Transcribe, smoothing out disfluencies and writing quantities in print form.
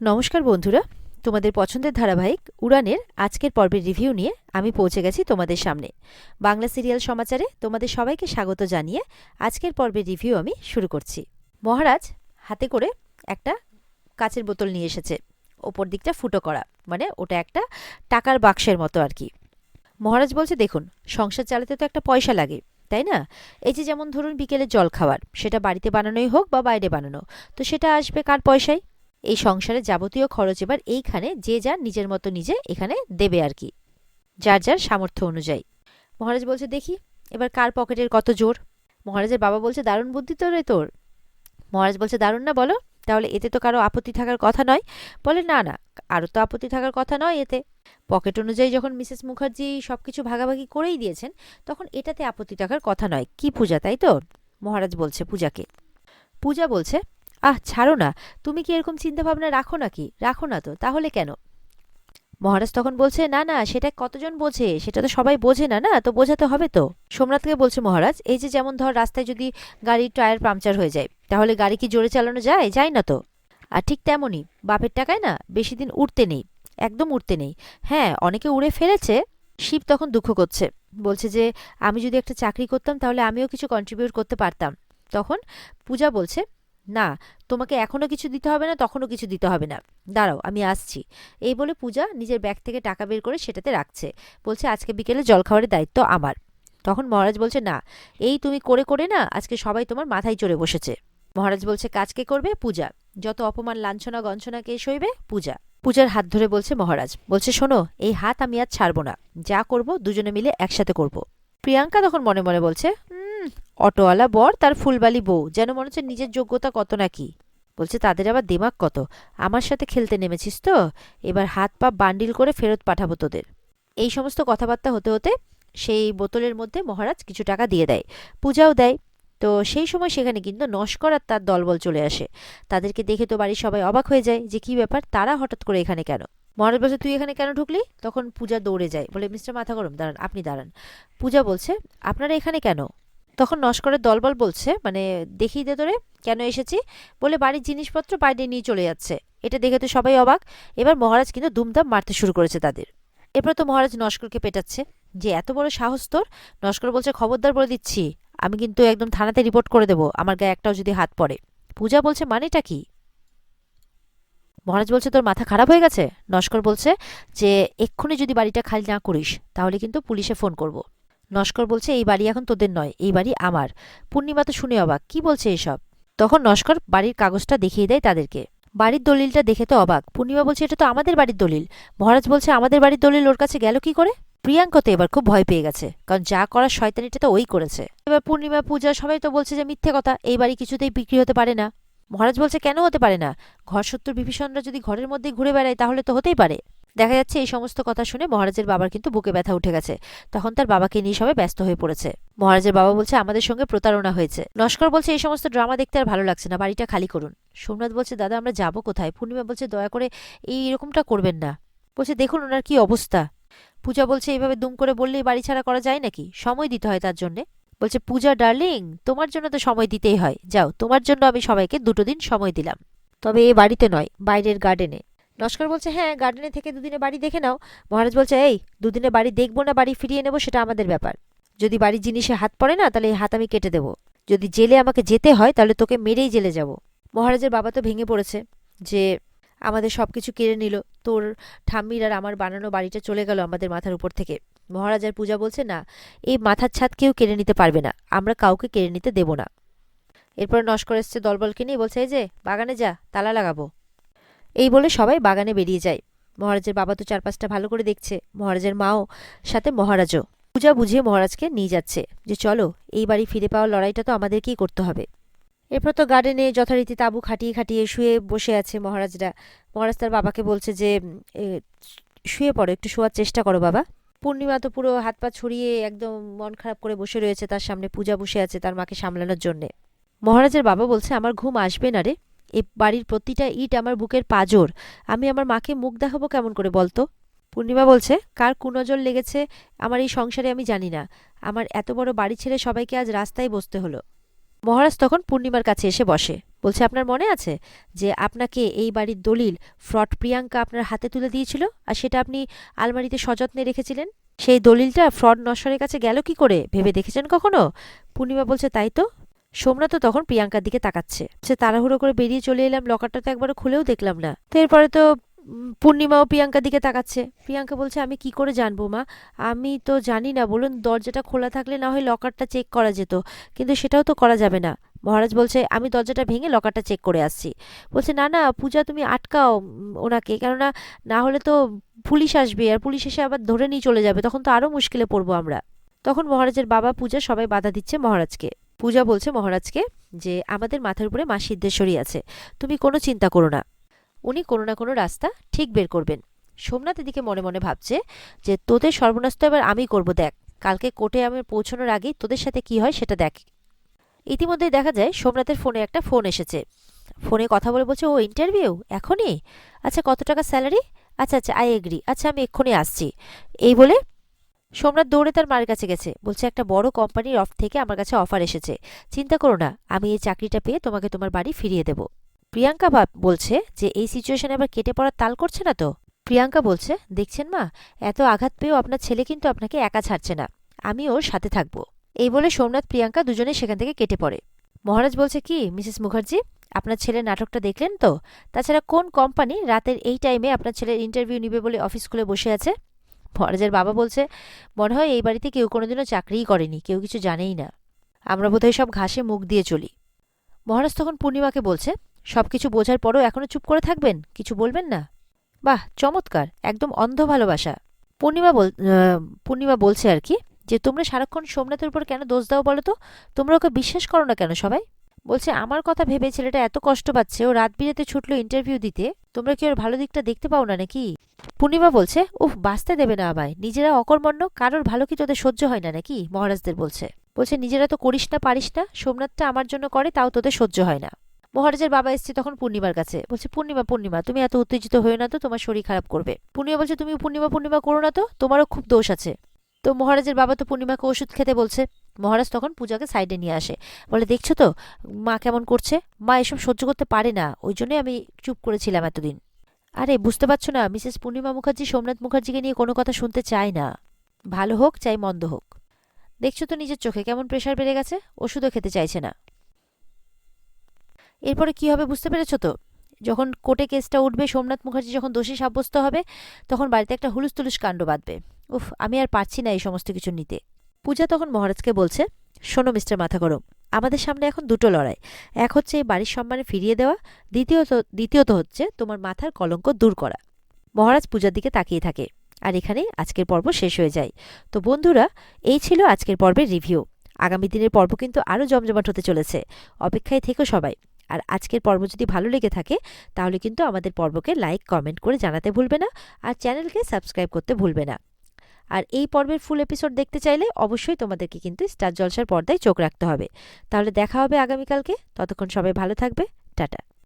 নমস্কার বন্ধুরা, তোমাদের পছন্দের ধারাবাহিক উড়ানের আজকের পর্বের রিভিউ নিয়ে আমি পৌঁছে গেছি তোমাদের সামনে। বাংলা সিরিয়াল সমাচারে তোমাদের সবাইকে স্বাগত জানিয়ে আজকের পর্বের রিভিউ আমি শুরু করছি। মহারাজ হাতে করে একটা কাচের বোতল নিয়ে এসেছে, ওপর দিকটা ফুটো করা, মানে ওটা একটা টাকার বাক্সের মতো আর কি। মহারাজ বলছে, দেখুন, সংসার চালাতে তো একটা পয়সা লাগে, তাই না? এই যে যেমন ধরুন বিকেলের জল খাবার, সেটা বাড়িতে বানানোই হোক বা বাইরে বানানো, তো সেটা আসবে কার পয়সায়? এই সংসারে যাবতীয় খরচ এবার এইখানে যে যার নিজের মতো নিজে এখানে দেবে আর কি, যার যার সামর্থ্য অনুযায়ী। মহারাজ বলছে, দেখি এবার কার পকেটের কত জোর। মহারাজের বাবা বলছে, দারুণ বুদ্ধি তো রে তোর। মহারাজ বলছে, দারুণ না বলো? তাহলে এতে তো কারো আপত্তি থাকার কথা নয়। বলে, না না, আরও তো আপত্তি থাকার কথা নয় এতে। পকেট অনুযায়ী যখন মিসেস মুখার্জি সবকিছু ভাগাভাগি করেই দিয়েছেন, তখন এটাতে আপত্তি থাকার কথা নয়। কি পূজা, তাই তো? মহারাজ বলছে পূজাকে। পূজা বলছে, ছাড়ো না, তুমি কি এরকম চিন্তা ভাবনা রাখো নাকি? রাখো না তো, তাহলে কেন? মহারাজ তখন বলছে, না না, সেটা কতজন বোঝে, সেটা তো সবাই বোঝে না, না তো বোঝাতে হবে তো। সোমনাথকে বলছে মহারাজ, এই যে যেমন ধর রাস্তায় যদি গাড়ির টায়ার পাংচার হয়ে যায়, তাহলে গাড়ি কি জোরে চালানো যায়? যায় না তো। আর ঠিক তেমনই বাপের টাকায় না বেশি দিন উঠতে নেই, একদম উঠতে নেই। হ্যাঁ, অনেকে উড়ে ফেলেছে। শিব তখন দুঃখ করছে, বলছে যে আমি যদি একটা চাকরি করতাম তাহলে আমিও কিছু কন্ট্রিবিউট করতে পারতাম। তখন পূজা বলছে, না, তোমাকে এখনো কিছু দিতে হবে না, তখনও কিছু দিতে হবে না, দাঁড়াও আমি আসছি। এই বলে পূজা নিজের ব্যাগ থেকে টাকা বের করে সেটাতে রাখছে, বলছে আজকে বিকেলে জলখাবারের দায়িত্ব আমার। তখন মহারাজ বলছে, না, এই তুমি করে করে না আজকে সবাই তোমার মাথায় চড়ে বসেছে। মহারাজ বলছে, কাজ কে করবে? পূজা। যত অপমান লাঞ্ছনা গঞ্ছনা কে সইবে? পূজা। পূজার হাত ধরে বলছে মহারাজ, বলছে, শোনো, এই হাত আমি আজ ছাড়বো না, যা করব দুজনে মিলে একসাথে করব। প্রিয়াঙ্কা তখন মনে মনে বলছে, অটোওয়ালা বর তার ফুলবালি বউ, যেন মনে হচ্ছে নিজের যোগ্যতা কত নাকি। বলছে, তাদের আবার দেমাগ কত, আমার সাথে খেলতে নেমেছিস তো, এবার হাত পা বান্ডিল করে ফেরত পাঠাবো তোদের। এই সমস্ত কথাবার্তা হতে হতে সেই বোতলের মধ্যে মহারাজ কিছু টাকা দিয়ে দেয়, পূজাও দেয়। তো সেই সময় সেখানে কিন্তু নস্কর আর তার দলবল চলে আসে। তাদেরকে দেখে তো বাড়ির সবাই অবাক হয়ে যায় যে কি ব্যাপার, তারা হঠাৎ করে এখানে কেন। মহারাজ বলছে, তুই এখানে কেন ঢুকলি? তখন পূজা দৌড়ে যায়, বলে, মিস্টার মাথা গরম, দাঁড়ান, আপনি দাঁড়ান। পূজা বলছে, আপনারা এখানে কেন? তখন নস্করের দলবল বলছে, মানে দেখিয়ে দে তোরে কেন এসেছি। বলে, বাড়ির জিনিসপত্র বাইরে নিয়ে চলে যাচ্ছে। এটা দেখে তো সবাই অবাক। এবার মহারাজ কিন্তু দুমদাম মারতে শুরু করেছে তাদের। এরপর তো মহারাজ নস্করকে পেটাচ্ছে যে এত বড় সাহস তোর। নস্কর বলছে, খবরদার বলে দিচ্ছি, আমি কিন্তু একদম থানাতে রিপোর্ট করে দেবো আমার গায়ে একটাও যদি হাত পড়ে। পূজা বলছে, মানেটা কি? মহারাজ বলছে, তোর মাথা খারাপ হয়ে গেছে? নস্কর বলছে যে এক্ষুনি যদি বাড়িটা খালি না করিস তাহলে কিন্তু পুলিশে ফোন করব। নস্কর বলছে, এই বাড়ি এখন তোদের নয়, এই বাড়ি আমার। পূর্ণিমা তো শুনে অবাক, কি বলছে এসব? তখন নস্কর বাড়ির কাগজটা দেখিয়ে দেয় তাদেরকে। বাড়ির দলিলটা দেখে তো অবাক। পূর্ণিমা বলছে, এটা তো আমাদের বাড়ির দলিল। মহারাজ বলছে, আমাদের বাড়ির দলিল ওর কাছে গেল কি করে? প্রিয়াঙ্কা তো এবার খুব ভয় পেয়ে গেছে, কারণ যা করার শয়তানিটা তো ওই করেছে। এবার পূর্ণিমা, পূজা সবাই তো বলছে যে মিথ্যে কথা, এই বাড়ি কিছুতেই বিক্রি হতে পারে না। মহারাজ বলছে, কেন হতে পারে না? ঘর শত্রু বিভীষণরা যদি ঘরের মধ্যেই ঘুরে বেড়ায় তাহলে তো হতেই পারে। দেখা যাচ্ছে এই সমস্ত কথা শুনে মহারাজের বাবার কিন্তু বুকে ব্যথা উঠে গেছে। তখন তার বাবাকে নিয়ে সবাই ব্যস্ত হয়ে পড়েছে। মহারাজের বাবা বলছে, আমাদের সঙ্গে প্রতারণা হয়েছে। নস্কর বলছে, এই সমস্ত ড্রামা দেখতে আর ভালো লাগছে না, বাড়িটা খালি করুন। সোমনাথ বলছে, দাদা আমরা যাবো কোথায়? পূর্ণিমা বলছে, দয়া করে এই এরকমটা করবেন না। বলছে, দেখুন ওনার কি অবস্থা। পূজা বলছে, এইভাবে দুম করে বললেই বাড়ি ছাড়া করা যায় নাকি? সময় দিতে হয় তার জন্যে। বলছে, পূজা ডার্লিং, তোমার জন্য তো সময় দিতেই হয়, যাও, তোমার জন্য আমি সবাইকে 2 দিন সময় দিলাম, তবে এ বাড়িতে নয়, বাইরের গার্ডেনে। নস্কর বলছে, হ্যাঁ, গার্ডেনে থেকে 2 দিনে বাড়ি দেখে নাও। মহারাজ বলছে, এই 2 দিনে বাড়ি দেখবো না বাড়ি ফিরিয়ে নেবো সেটা আমাদের ব্যাপার। যদি বাড়ির জিনিসে হাত পড়ে না তাহলে এই হাত আমি কেটে দেবো। যদি জেলে আমাকে যেতে হয় তাহলে তোকে মেরেই জেলে যাব। মহারাজের বাবা তো ভেঙে পড়েছে যে আমাদের সবকিছু কেড়ে নিল, তোর ঠাম্মির আর আমার বানানো বাড়িটা চলে গেল আমাদের মাথার উপর থেকে। মহারাজ আর পূজা বলছে, না, এই মাথার ছাদ কেউ কেড়ে নিতে পারবে না, আমরা কাউকে কেড়ে নিতে দেব না। এরপর নস্কর এসছে দলবলকে নিয়ে, বলছে, এই যে বাগানে যা, তালা লাগাবো। এই বলে সবাই বাগানে বেরিয়ে যায়। মহারাজের বাবা তো চারপাশটা ভালো করে দেখছে, মহারাজের মাও, সাথে মহারাজও। পূজা বুঝিয়ে মহারাজকে নিয়ে যাচ্ছে যে চলো, এই বাড়ি ফিরে পাওয়ার লড়াইটা তো আমাদেরকেই করতে হবে। এরপর তো গার্ডেনে যথারীতি তাঁবু খাটিয়ে খাটিয়ে শুয়ে বসে আছে মহারাজরা। মহারাজ তার বাবাকে বলছে যে এ, শুয়ে পড়ো, একটু শোয়ার চেষ্টা করো বাবা। পূর্ণিমা তো পুরো হাত পা ছড়িয়ে একদম মন খারাপ করে বসে রয়েছে, তার সামনে পূজা বসে আছে তার মাকে সামলানোর জন্যে। মহারাজের বাবা বলছে, আমার ঘুম আসবে না রে, এ বাড়ির প্রতিটা ইট আমার বুকের পাঁজর, আমি আমার মাকে মুখ দেখাবো কেমন করে বলতো? পূর্ণিমা বলছে, কার কুনজর লেগেছে আমার এই সংসারে আমি জানি না, আমার এত বড় বাড়ি ছেড়ে সবাইকে আজ রাস্তায় বসতে হলো। মহারাজ তখন পূর্ণিমার কাছে এসে বসে, বলছে আপনার মনে আছে যে আপনাকে এই বাড়ির দলিল ফ্রড প্রিয়াঙ্কা আপনার হাতে তুলে দিয়েছিল, আর সেটা আপনি আলমারিতে সযত্নে রেখেছিলেন? সেই দলিলটা ফ্রড নশ্বরের কাছে গেল কি করে ভেবে দেখেছেন কখনো? পূর্ণিমা বলছে তাই তো। সোমনাথ তো তখন প্রিয়াঙ্কার দিকে তাকাচ্ছে। সে তাড়াহুড়ো করে বেরিয়ে চলে এলাম, লকারটা তো একবারও খুলেও দেখলাম না। তো এরপরে তো পূর্ণিমাও প্রিয়াঙ্কার দিকে তাকাচ্ছে। প্রিয়াঙ্কা বলছে আমি কি করে জানবো মা, আমি তো জানি না, বলুন দরজাটা খোলা থাকলে না হয় লকারটা চেক করা যেত, কিন্তু সেটাও তো করা যাবে না। মহারাজ বলছে আমি দরজাটা ভেঙে লকারটা চেক করে আসছি। বলছে না না পূজা, তুমি আটকাও ওনাকে, কেননা না হলে তো পুলিশ আসবে, আর পুলিশ এসে আবার ধরে নিয়ে চলে যাবে, তখন তো আরো মুশকিলে পড়বো আমরা। তখন মহারাজের বাবা পূজা সবাই বাধা দিচ্ছে মহারাজকে। পূজা বলছে মহারাজকে যে আমাদের মাথার উপরে মা সিদ্ধেশ্বরী আছে, তুমি কোনো চিন্তা করো না, উনি কোনো না কোনো রাস্তা ঠিক বের করবেন। সোমনাথ এদিকে মনে মনে ভাবছে যে তোদের সর্বনাশ তো এবার আমি করব, দেখ কালকে কোর্টে আমি পৌঁছানোর আগেই তোদের সাথে কি হয় সেটা দেখ। ইতিমধ্যেই দেখা যায় সোমনাথের ফোনে একটা ফোন এসেছে। ফোনে কথা বলে বলছে ও ইন্টারভিউ এখনই, আচ্ছা কত টাকা স্যালারি, আচ্ছা আচ্ছা আই এগ্রি, আচ্ছা আমি এক্ষুনি আসছি। এই বলে সোমনাথ দৌড়ে তার মায়ের কাছে গেছে, বলছে একটা বড় কোম্পানির থেকে আমার কাছে অফার এসেছে, চিন্তা করো না, আমি এই চাকরিটা পেয়ে তোমাকে তোমার বাড়ি ফিরিয়ে দেব। প্রিয়াঙ্কা বলছে যে এই সিচুয়েশনে আবার কেটে পড়ার তাল করছে না তো। প্রিয়াঙ্কা বলছে দেখছেন মা, এত আঘাত পেয়েও আপনার ছেলে কিন্তু আপনাকে একা ছাড়ছে না, আমি ওর সাথে থাকবো। এই বলে সোমনাথ প্রিয়াঙ্কা দুজনে সেখান থেকে কেটে পড়ে। মহারাজ বলছে কি মিসেস মুখার্জি, আপনার ছেলের নাটকটা দেখলেন তো? তাছাড়া কোন কোম্পানি রাতের এই টাইমে আপনার ছেলের ইন্টারভিউ নিবে বলে অফিস খুলে বসে আছে? মহারাজের বাবা বলছে মনে হয় এই বাড়িতে কেউ কোনোদিনও চাকরিই করেনি, কেউ কিছু জানেই না, আমরা বোধহয় সব ঘাসে মুখ দিয়ে চলি। মহারাজ তখন পূর্ণিমাকে বলছে সবকিছু বোঝার পরও এখনো চুপ করে থাকবেন, কিছু বলবেন না? বাহ চমৎকার, একদম অন্ধ ভালোবাসা। পূর্ণিমা বলছে আর কি যে তোমরা সারাক্ষণ সোমনাথের উপর কেন দোষ দাও বলো তো, তোমরা ওকে বিশ্বাস করো না কেন সবাই? বলছে আমার কথা ভেবে ছেলেটা এত কষ্ট পাচ্ছে, ও রাত বিরেতে ছুটলো ইন্টারভিউ দিতে, তোমরা কি ওর ভালো দিকটা দেখতে পাও না নাকি? পূর্ণিমা বলছে উফ বাঁচতে দেবে না আমায়, নিজেরা অকর্মণ্য, কারোর ভালো কি তোদের সহ্য হয় না নাকি? মহারাজদের বলছে বলছে নিজেরা তো করিস না পারিস না, সোমনাথটা আমার জন্য করে তাও তোদের সহ্য হয় না। মহারাজের বাবা এসছে তখন পূর্ণিমার কাছে, বলছে পূর্ণিমা পূর্ণিমা তুমি এত উত্তেজিত হয়ে না তো, তোমার শরীর খারাপ করবে। পূর্ণিমা বলছে তুমি পূর্ণিমা পূর্ণিমা করো না তো, তোমারও খুব দোষ আছে। তো মহারাজের বাবা তো পূর্ণিমাকে ওষুধ খেতে বলছে। মহারাজ তখন পূজাকে সাইডে নিয়ে আসে, বলে দেখছো তো মা কেমন করছে, মা এসব সহ্য করতে পারে না, ওই জন্যই আমি চুপ করেছিলাম এতদিন। আরে বুঝতে পারছো না, মিসেস পূর্ণিমা মুখার্জি সোমনাথ মুখার্জিকে নিয়ে কোনো কথা শুনতে চায় না, ভালো হোক চাই মন্দ হোক। দেখছো তো নিজের চোখে কেমন প্রেশার বেড়ে গেছে, ওষুধও খেতে চাইছে না। এরপরে কি হবে বুঝতে পেরেছো তো? যখন কোর্টে কেসটা উঠবে, সোমনাথ মুখার্জি যখন দোষী সাব্যস্ত হবে, তখন বাড়িতে একটা হুলুস তুলুস কাণ্ড বাঁধবে। উফ আমি আর পারছি না এই সমস্ত কিছু নিতে। পূজা তখন মহারাজকে বলছে শোনো মিস্টার মাথা গরম, আমাদের সামনে এখন দুটো লড়াই, এক হচ্ছে এই বাড়ির সম্মানে ফিরিয়ে দেওয়া, দ্বিতীয়ত হচ্ছে তোমার মাথার কলঙ্ক দূর করা। মহারাজ পূজার দিকে তাকিয়ে থাকে। আর এখানেই আজকের পর্ব শেষ হয়ে যায়। তো বন্ধুরা, এই ছিল আজকের পর্বের রিভিউ। আগামী দিনের পর্ব কিন্তু আরও জমজমাট হতে চলেছে, অপেক্ষায় থেকো সবাই। আর আজকের পর্ব যদি ভালো লেগে থাকে তাহলে কিন্তু আমাদের পর্বকে লাইক কমেন্ট করে জানাতে ভুলবে না, আর চ্যানেলকে সাবস্ক্রাইব করতে ভুলবে না। আর এই পর্বের ফুল এপিসোড দেখতে চাইলে অবশ্যই তোমাদেরকে কিন্তু স্টার জলসার পর্দায় চোখ রাখতে হবে। তাহলে দেখা হবে আগামীকালকে, ততক্ষণ সবাই ভালো থাকবে, টাটা।